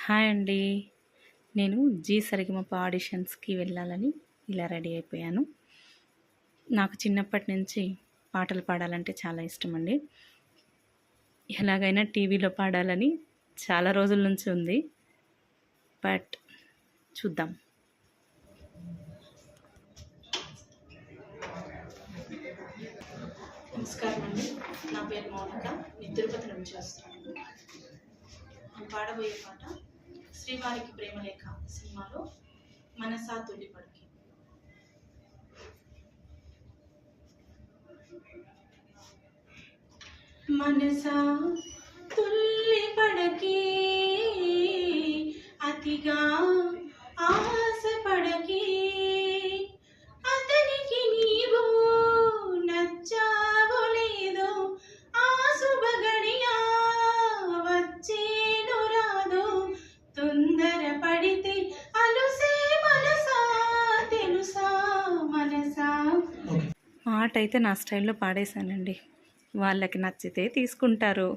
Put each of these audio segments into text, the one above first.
Hi అండి. నేను G Sa Re Ga Ma Pa ఆడిషన్స్‌కి వెళ్ళాలని ఇలా రెడీ అయిపోయాను. నాకు చిన్నప్పటి నుంచి పాటలు పాడాలంటే చాలా ఇష్టమండి. ఎలాగైనా టీవీలో పాడాలని చాలా రోజుల నుంచి ఉంది. బట్ చూద్దాం. నమస్కారం అండి. నా పేరు మౌనిక. నేను తిరుపతి నుంచి వస్తున్నాను. నేను పాడబోయే పాట శ్రీవారికి ప్రేమలేఖ సినిమాలో మనసా తొలిపడికి. మనసా తుల్లిపడకి అతిగా ఆశపడకి అతనికి నీవు నచ్చావో లేదో ఆ శుభగడియా వచ్చేను రాదో తొందర పడితే అలుసే మనసా తెలుసా మనసా. పాట అయితే నా స్టైల్లో పాడేశానండి. వాళ్ళకి నచ్చితే తీసుకుంటారు,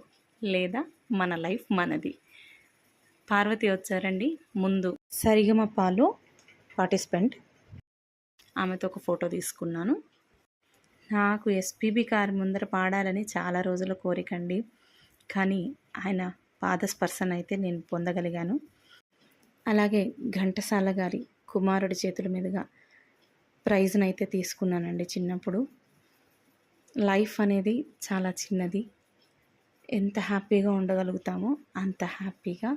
లేదా మన లైఫ్ మనది. పార్వతి వచ్చారండి ముందు సరిగమపలో పార్టిసిపెంట్. ఆమెతో ఒక ఫోటో తీసుకున్నాను. నాకు ఎస్పీబీ గారి ముందర పాడాలని చాలా రోజుల కోరికండి, కానీ ఆయన పాదస్పర్శన అయితే నేను పొందగలిగాను. అలాగే ఘంటసాల గారి కుమారుడి చేతుల మీదుగా ప్రైజ్ని అయితే తీసుకున్నానండి. చిన్నప్పుడు లైఫ్ అనేది చాలా చిన్నది. ఎంత హ్యాపీగా ఉండగలుగుతామో అంత హ్యాపీగా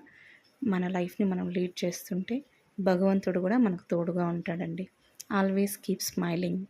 మన లైఫ్ని మనం లీడ్ చేస్తుంటే భగవంతుడు కూడా మనకు తోడుగా ఉంటాడండి. Always keep smiling.